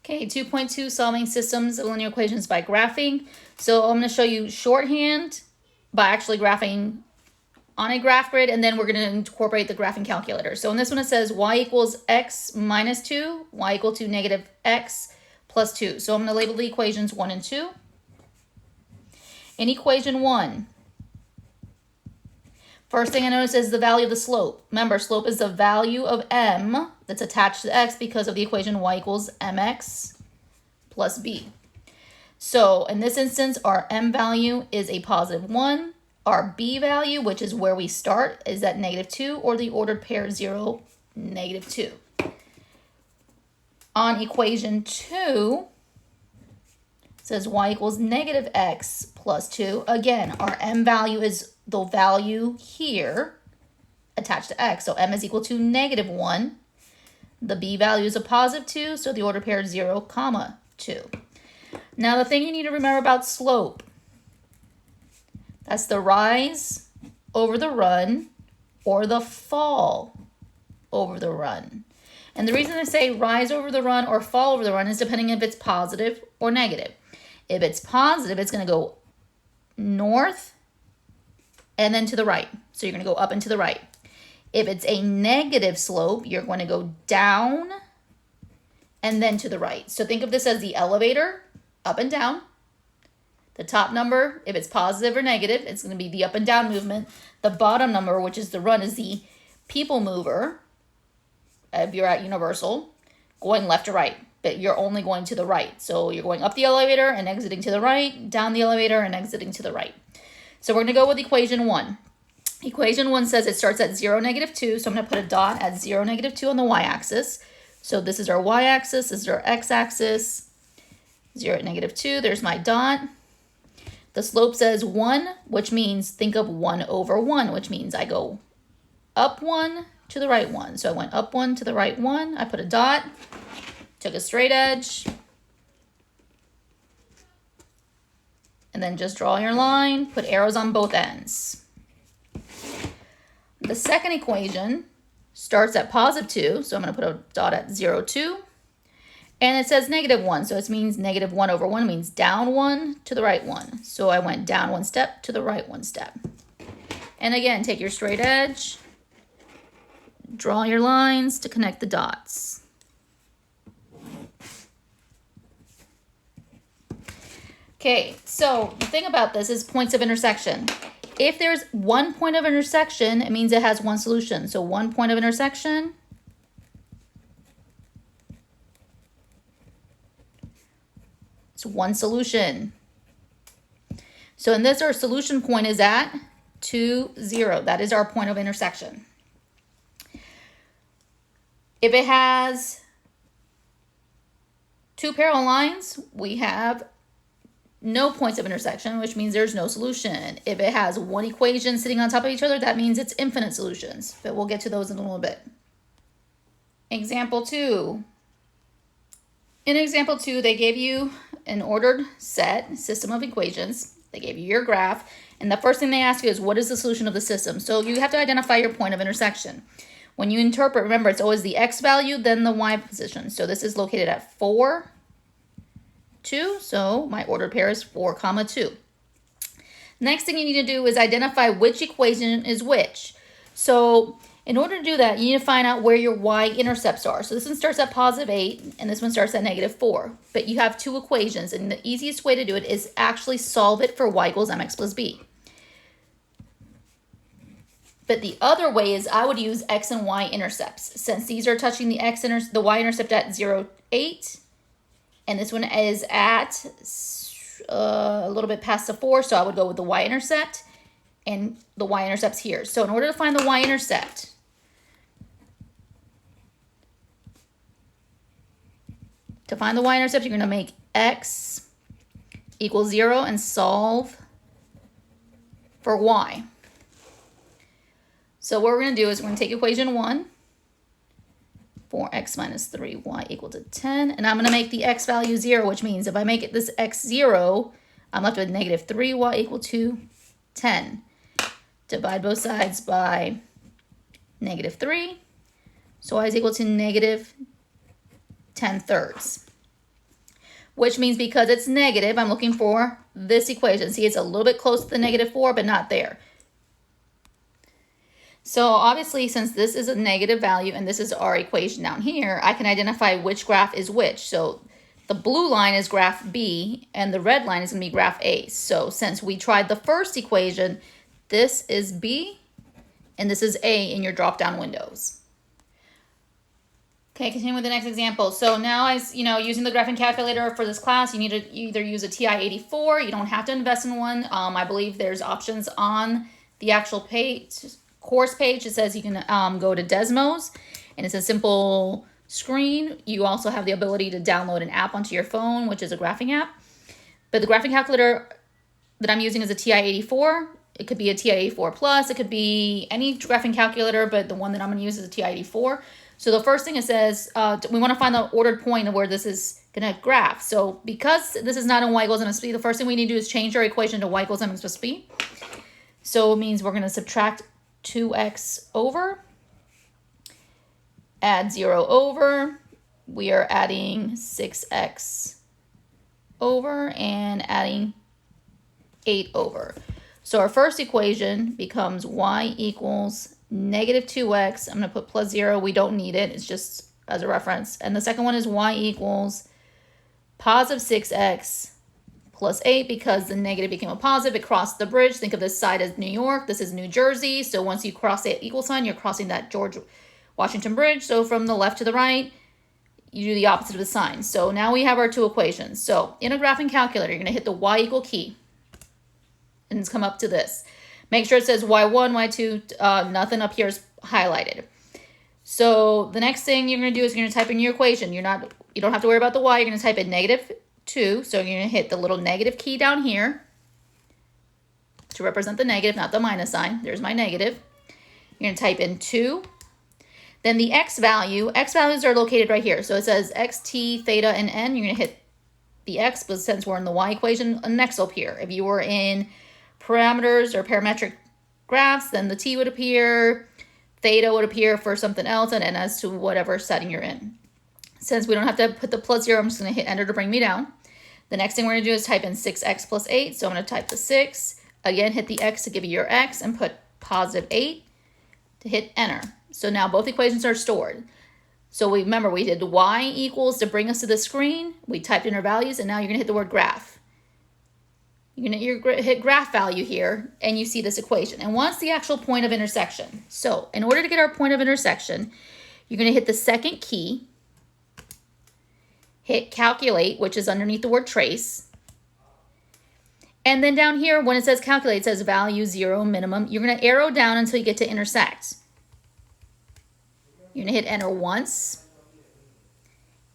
Okay, 2.2, solving systems of linear equations by graphing. So I'm going to show you shorthand by actually graphing on a graph grid, and then we're going to incorporate the graphing calculator. So in this one it says y equals x minus 2, y equal to negative x plus 2. So I'm going to label the equations 1 and 2. In equation 1, first thing I notice is the value of the slope. Remember, slope is the value of m that's attached to x because of the equation y equals mx plus b. So in this instance, our m value is a positive 1. Our b value, which is where we start, is at negative 2, or the ordered pair 0, negative 2. On equation 2, it says y equals negative x plus 2. Again, our m value is the value here attached to x. So m is equal to negative 1. The b value is a positive 2, so the ordered pair is 0, comma 2. Now the thing you need to remember about slope, that's the rise over the run or the fall over the run. And the reason I say rise over the run or fall over the run is depending if it's positive or negative. If it's positive, it's going to go north and then to the right. So you're going to go up and to the right. If it's a negative slope, you're going to go down and then to the right. So think of this as the elevator, up and down. The top number, if it's positive or negative, it's going to be the up and down movement. The bottom number, which is the run, is the people mover. If you're at Universal, going left to right, but you're only going to the right. So you're going up the elevator and exiting to the right, down the elevator and exiting to the right. So we're going to go with equation 1. Equation 1 says it starts at 0, negative 2. So I'm going to put a dot at 0, negative 2 on the y-axis. So this is our y-axis, this is our x-axis. 0 at negative 2, there's my dot. The slope says 1, which means think of 1 over 1, which means I go up 1 to the right 1. So I went up 1 to the right 1. I put a dot, took a straight edge, and then just draw your line, put arrows on both ends. The second equation starts at positive 2, so I'm going to put a dot at 0, 2. And it says negative 1, so it means negative 1 over 1 means down 1 to the right 1. So I went down 1 step to the right 1 step. And again, take your straight edge, draw your lines to connect the dots. Okay, so the thing about this is points of intersection. If there's one point of intersection, it means it has one solution. So one point of intersection it's one solution. So in this, our solution point is at 2, 0. That is our point of intersection. If it has two parallel lines, we have no points of intersection, which means there's no solution. If it has one equation sitting on top of each other, that means it's infinite solutions. But we'll get to those in a little bit. Example 2. In example 2, they gave you an ordered system of equations. They gave you your graph. And the first thing they ask you is, what is the solution of the system? So you have to identify your point of intersection. When you interpret, remember, it's always the x value, then the y position. So this is located at 4, 2. So my ordered pair is 4, 2. Next thing you need to do is identify which equation is which. So in order to do that, you need to find out where your y-intercepts are. So this one starts at positive 8, and this one starts at negative 4. But you have two equations, and the easiest way to do it is actually solve it for y equals mx plus b. But the other way is I would use x and y intercepts. Since these are touching the y-intercept at 0, 8, and this one is at a little bit past the 4, so I would go with the y-intercept, and the y-intercept's here. So in order to find the y-intercept, you're going to make x equals 0 and solve for y. So what we're going to do is we're going to take equation 1, 4x minus 3y equal to 10, and I'm going to make the x value 0, which means if I make it this x 0, I'm left with negative 3y equal to 10. Divide both sides by negative 3, so y is equal to negative 10 thirds. which means because it's negative, I'm looking for this equation. See, it's a little bit close to the -4, but not there. So obviously, since this is a negative value and this is our equation down here, I can identify which graph is which. So the blue line is graph B and the red line is going to be graph A. So since we tried the first equation, this is B and this is A in your drop-down windows. Okay, continue with the next example. So now, as you know, using the graphing calculator for this class, you need to either use a TI-84. You don't have to invest in one. I believe there's options on the actual course page. It says you can go to Desmos, and it's a simple screen. You also have the ability to download an app onto your phone, which is a graphing app. But the graphing calculator that I'm using is a TI-84. It could be a TI-84 Plus. It could be any graphing calculator, but the one that I'm going to use is a TI-84. So the first thing it says, we want to find the ordered point of where this is going to graph. So because this is not in y equals mx plus b, the first thing we need to do is change our equation to y equals mx plus b. So it means we're going to subtract 2x over, add 0 over. We are adding 6x over and adding 8 over. So our first equation becomes y equals -2x. I'm going to put plus 0. We don't need it. It's just as a reference. And the second one is y equals positive 6x plus 8 because the negative became a positive. It crossed the bridge. Think of this side as New York. This is New Jersey. So once you cross the equal sign, you're crossing that George Washington Bridge. So from the left to the right, you do the opposite of the sign. So now we have our two equations. So in a graphing calculator, you're going to hit the y equal key. And it's come up to this. Make sure it says y1, y2, nothing up here is highlighted. So the next thing you're going to do is you're going to type in your equation. You don't have to worry about the y. You're going to type in -2. So you're going to hit the little negative key down here to represent the negative, not the minus sign. There's my negative. You're going to type in 2. Then the x values are located right here. So it says x, t, theta, and n. You're going to hit the x, but since we're in the y equation, an x will appear. If you were in parameters or parametric graphs, then the t would appear, theta would appear for something else, and as to whatever setting you're in. Since we don't have to put the plus 0, I'm just going to hit enter to bring me down. The next thing we're going to do is type in 6x plus 8. So I'm going to type the 6. Again, hit the x to give you your x and put positive 8 to hit enter. So now both equations are stored. So remember, we did y equals to bring us to the screen. We typed in our values, and now you're going to hit the word graph. You're going to hit graph value here, and you see this equation. And what's the actual point of intersection? So in order to get our point of intersection, you're going to hit the second key, hit calculate, which is underneath the word trace. And then down here, when it says calculate, it says value 0 minimum. You're going to arrow down until you get to intersect. You're going to hit enter once,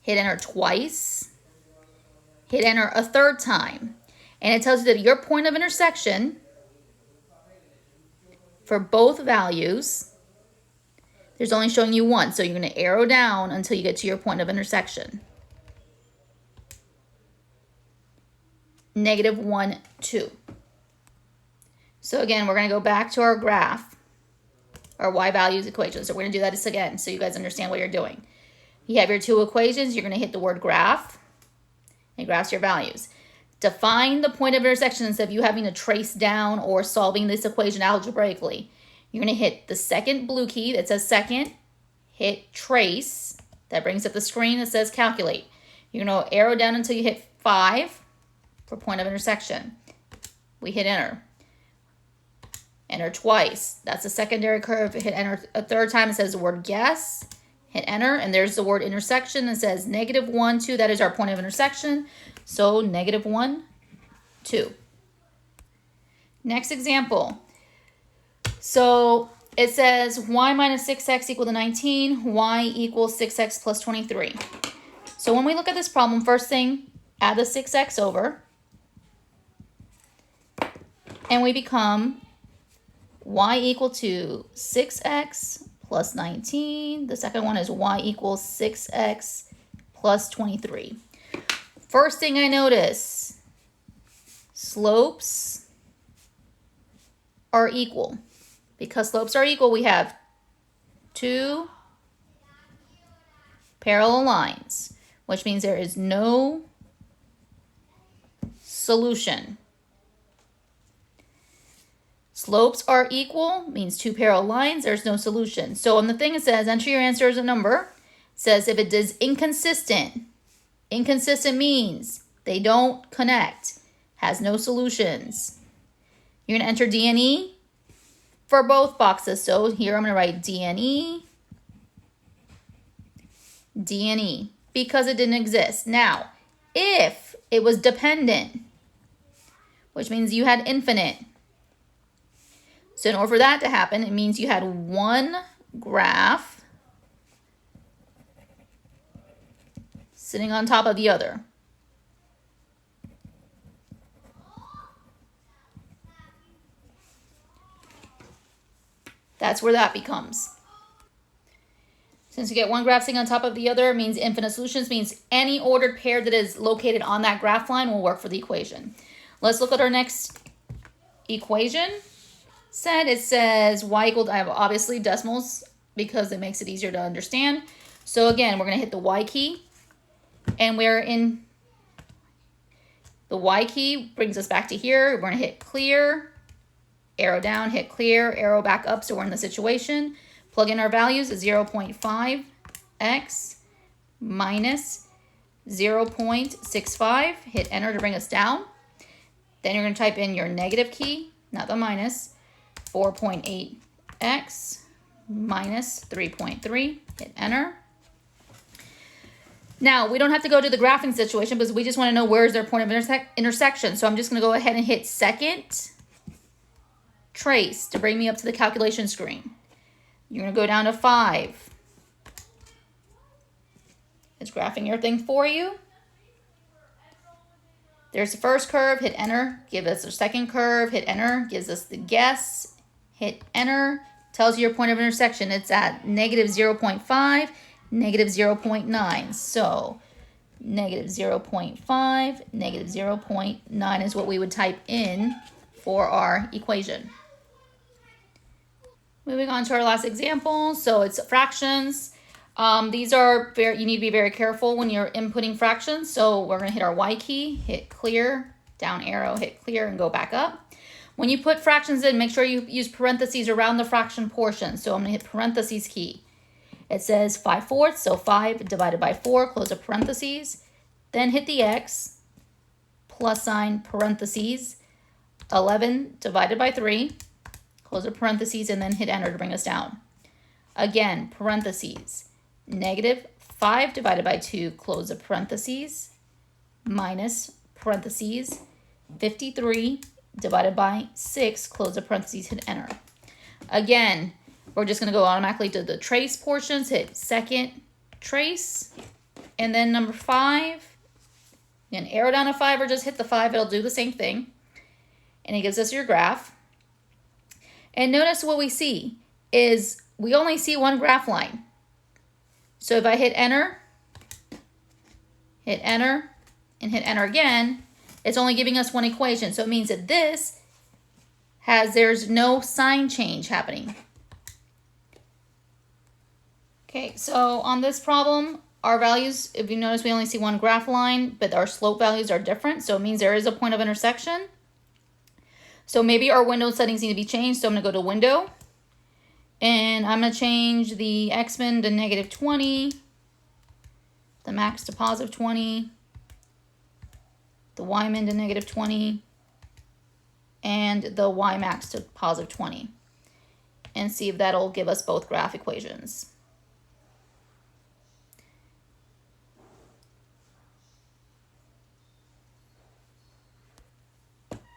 hit enter twice, hit enter a third time. And it tells you that your point of intersection for both values, there's only showing you one. So you're going to arrow down until you get to your point of intersection. -1, 2. So again, we're going to go back to our graph, our y values equation. So we're going to do that again so you guys understand what you're doing. You have your two equations. You're going to hit the word graph and graphs your values. To find the point of intersection, instead of you having to trace down or solving this equation algebraically, you're going to hit the second blue key that says second, hit trace, that brings up the screen that says calculate. You're going to arrow down until you hit 5 for point of intersection. We hit enter. Enter twice. That's a secondary curve. Hit enter a third time. It says the word guess. Hit enter, and there's the word intersection. It says -1, 2. That is our point of intersection. So -1, 2. Next example. So it says y minus 6x equal to 19, y equals 6x plus 23. So when we look at this problem, first thing, add the 6x over, and we become y equal to 6x plus 19. The second one is y equals 6x plus 23. First thing I notice, slopes are equal. Because slopes are equal, we have two parallel lines, which means there is no solution. Slopes are equal means two parallel lines. There's no solution. So on the thing it says, enter your answer as a number. It says if it is inconsistent. Inconsistent means they don't connect. Has no solutions. You're going to enter D and E for both boxes. So here I'm going to write D and E. D and E. Because it didn't exist. Now, if it was dependent, which means you had infinite. So in order for that to happen, it means you had one graph sitting on top of the other. That's where that becomes. Since you get one graph sitting on top of the other, it means infinite solutions, means any ordered pair that is located on that graph line will work for the equation. Let's look at our next equation. It says y equal to, I have obviously decimals because it makes it easier to understand. So again, we're going to hit the y key, and we're in the y key brings us back to here. We're going to hit clear, arrow down, hit clear, arrow back up, so we're in the situation. Plug in our values, 0.5x minus 0.65. Hit enter to bring us down. Then you're going to type in your negative key, not the minus, 4.8x minus 3.3. Hit enter. Now, we don't have to go to the graphing situation because we just want to know where is their point of intersection. So I'm just going to go ahead and hit second trace to bring me up to the calculation screen. You're going to go down to 5. It's graphing everything for you. There's the first curve, hit enter, give us the second curve, hit enter, gives us the guess, hit enter, tells you your point of intersection. It's at negative 0.5, negative 0.9. So negative 0.5, negative 0.9 is what we would type in for our equation. Moving on to our last example. So it's fractions. These are you need to be very careful when you're inputting fractions. So we're going to hit our Y key, hit clear, down arrow, hit clear, and go back up. When you put fractions in, make sure you use parentheses around the fraction portion. So I'm going to hit parentheses key. It says 5/4, so 5 divided by 4, close the parentheses. Then hit the X, plus sign, parentheses, 11 divided by 3, close the parentheses, and then hit enter to bring us down. Again, parentheses, negative 5 divided by 2, close the parentheses, minus parentheses, 53 divided by 6, close the parentheses, hit enter. Again, we're just going to go automatically to the trace portions, hit second trace, and then number 5, and arrow down to 5 or just hit the 5, it'll do the same thing. And it gives us your graph. And notice what we see is we only see one graph line. So if I hit enter, and hit enter again, it's only giving us one equation. So it means that there's no sign change happening. Okay, so on this problem, our values, if you notice, we only see one graph line, but our slope values are different. So it means there is a point of intersection. So maybe our window settings need to be changed. So I'm going to go to window. And I'm going to change the X-min to negative 20. The max to positive 20. The Y-min to negative 20. And the Y-max to positive 20. And see if that'll give us both graph equations.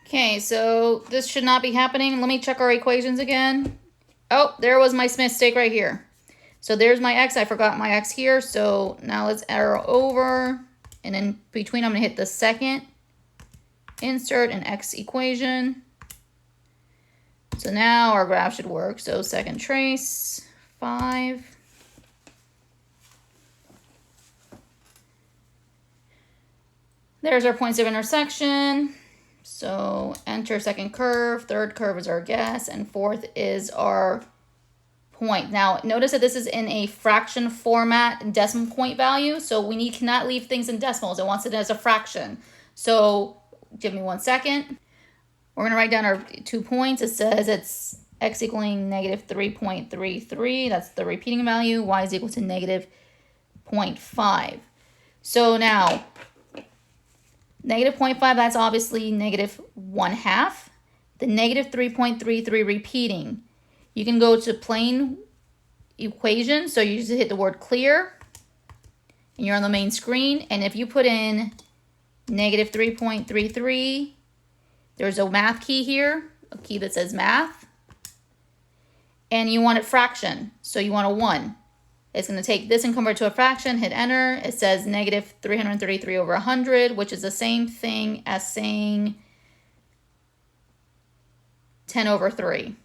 Okay, so this should not be happening. Let me check our equations again. Oh, there was my mistake right here. So there's my X. I forgot my X here. So now let's arrow over. And in between, I'm going to hit the second insert an X equation. So now our graph should work. So second trace, 5. There's our points of intersection. So enter second curve, third curve is our guess, and fourth is our point. Now, notice that this is in a fraction format, decimal point value, so we cannot leave things in decimals. It wants it as a fraction. So give me 1 second. We're going to write down our 2 points. It says it's x equaling negative 3.33. That's the repeating value. Y is equal to negative 0.5. So now, negative 0.5, that's obviously negative 1/2. The negative 3.33 repeating. You can go to plain equation. So you just hit the word clear. And you're on the main screen. And if you put in negative 3.33, there's a math key here, a key that says math. And you want it fraction, so you want a 1. It's going to take this and convert to a fraction, hit enter. It says negative 333 over 100, which is the same thing as saying 10 over 3.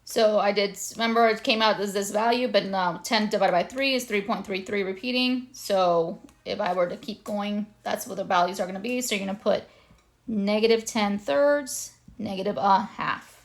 So I did, remember it came out as this value, but now 10 divided by 3 is 3.33 repeating. So if I were to keep going, that's what the values are going to be. So you're going to put negative 10 thirds, negative 1/2.